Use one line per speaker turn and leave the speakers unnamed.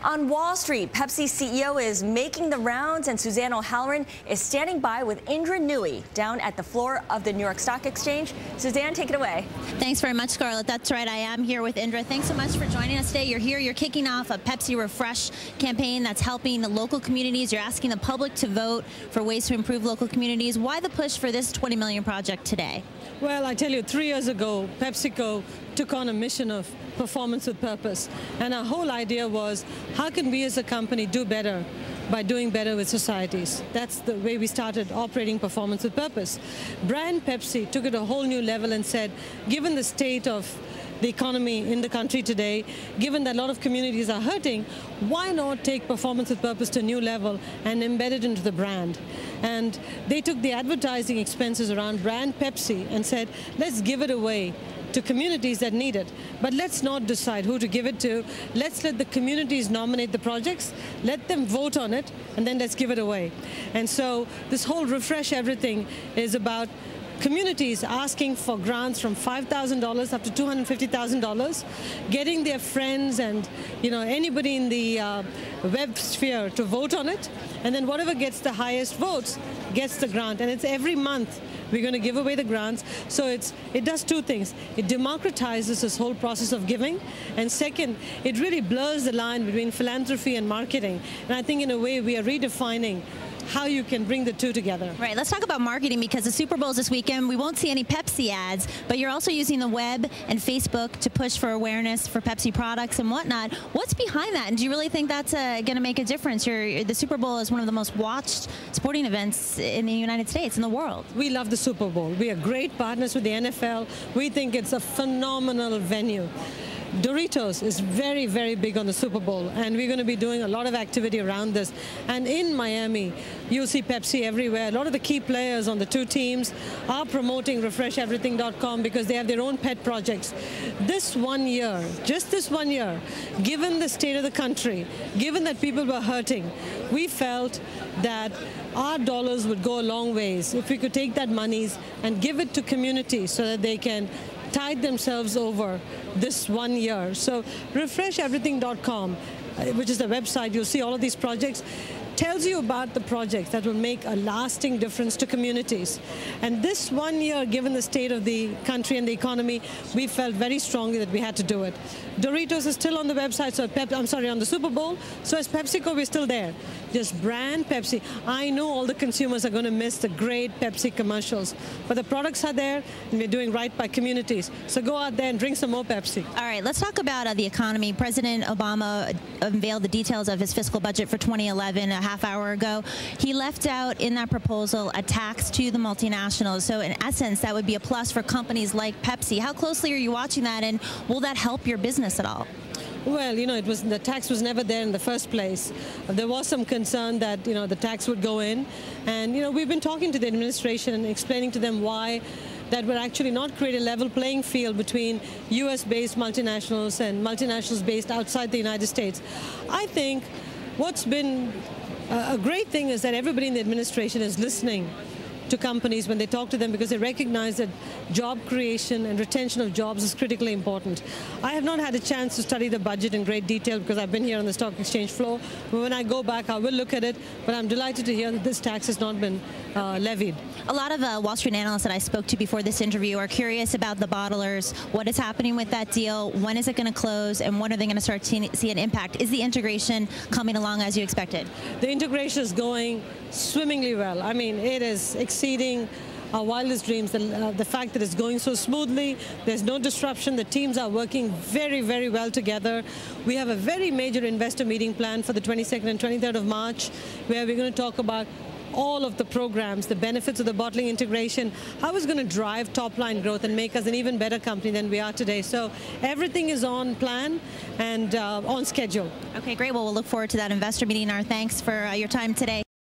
On Wall Street, Pepsi's CEO is making the rounds, and Suzanne is standing by with Indra Nooyi down at the floor of the New York Stock Exchange. Suzanne, take it away.
Thanks very much, Scarlett. That's right. I am here with Indra. Thanks so much for joining us today. You're here. You're kicking off a Pepsi Refresh campaign that's helping the local communities. You're asking the public to vote for ways to improve local communities. Why the push for this $20 million project today?
Well, I tell you, 3 years ago, PepsiCo took on a mission of performance with purpose. And our whole idea was, how can we as a company do better by doing better with societies? That's the way we started operating performance with purpose. Brand Pepsi took it a whole new level and said, given the state of the economy in the country today, given that a lot of communities are hurting, why not take performance with purpose to a new level and embed it into the brand? And they took the advertising expenses around brand Pepsi and said, let's give it away to communities that need it. But let's not decide who to give it to. Let's let the communities nominate the projects, let them vote on it, and then let's give it away. And so this whole Refresh Everything is about communities asking for grants from $5,000 up to $250,000, getting their friends and anybody in the web sphere to vote on it, and then whatever gets the highest votes gets the grant. And it's every month we're going to give away the grants. So it does two things. It democratizes this whole process of giving, and second, it really blurs the line between philanthropy and marketing. And I think in a way we are redefining how you can bring the two together.
Right, let's talk about marketing, because the Super Bowl is this weekend. We won't see any Pepsi ads, but you're also using the web and Facebook to push for awareness for Pepsi products and whatnot. What's behind that, and do you really think that's going to make a difference? The Super Bowl is one of the most watched sporting events in the United States, in the world.
We love the Super Bowl. We are great partners with the NFL. We think it's a phenomenal venue. Doritos is very, very big on the Super Bowl, and we're going to be doing a lot of activity around this. And in Miami, you'll see Pepsi everywhere. A lot of the key players on the two teams are promoting RefreshEverything.com because they have their own pet projects. This 1 year, just this 1 year, given the state of the country, given that people were hurting, we felt that our dollars would go a long ways if we could take that monies and give it to communities so that they can tide themselves over this 1 year. So RefreshEverything.com, which is the website, you'll see all of these projects, tells you about the projects that will make a lasting difference to communities. And this 1 year, given the state of the country and the economy, we felt very strongly that we had to do it. Doritos is still on the website, so on the Super Bowl. So as PepsiCo, we're still there. Just brand Pepsi. I know all the consumers are going to miss the great Pepsi commercials, but the products are there, and we're doing right by communities. So go out there and drink some more Pepsi.
All right, let's talk about the economy. President Obama unveiled the details of his fiscal budget for 2011 a half hour ago. He left out in that proposal a tax to the multinationals. So in essence, that would be a plus for companies like Pepsi. How closely are you watching that, and will that help your business at all?
Well, the tax was never there in the first place. There was some concern that, the tax would go in. And, we've been talking to the administration and explaining to them why that would actually not create a level playing field between US-based multinationals and multinationals based outside the United States. I think what's been a great thing is that everybody in the administration is listening to companies when they talk to them, because they recognize that job creation and retention of jobs is critically important. I have not had a chance to study the budget in great detail because I've been here on the stock exchange floor. But when I go back, I will look at it. But I'm delighted to hear that this tax has not been levied.
A lot of Wall Street analysts that I spoke to before this interview are curious about the bottlers. What is happening with that deal? When is it going to close? And when are they going to start to see an impact? Is the integration coming along as you expected?
The integration is going swimmingly well. I mean, it is exceeding our wildest dreams. The fact that it's going so smoothly, there's no disruption, the teams are working very, very well together. We have a very major investor meeting planned for the 22nd and 23rd of March, where we're going to talk about all of the programs, the benefits of the bottling integration, how it's going to drive top-line growth and make us an even better company than we are today. So everything is on plan and on schedule.
Okay, great. Well, we'll look forward to that investor meeting. Our thanks for your time today.